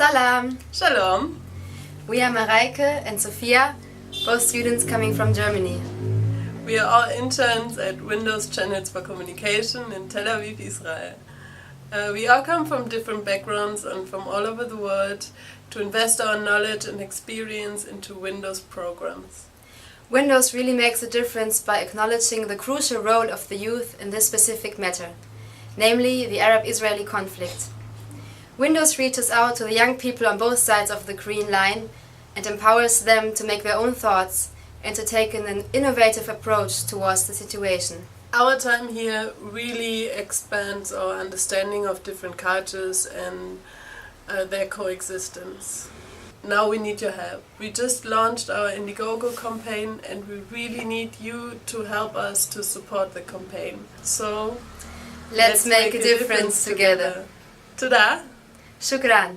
Salam! Shalom! We are Mareike and Sophia, both students coming from Germany. We are all interns at Windows Channels for Communication in Tel Aviv, Israel. We all come from different backgrounds and from all over the world to invest our knowledge and experience into Windows programs. Windows really makes a difference by acknowledging the crucial role of the youth in this specific matter, namely the Arab-Israeli conflict. Windows reaches out to the young people on both sides of the Green Line and empowers them to make their own thoughts and to take an innovative approach towards the situation. Our time here really expands our understanding of different cultures and their coexistence. Now we need your help. We just launched our Indiegogo campaign and we really need you to help us to support the campaign. So let's make a difference together. Tada! Shukran!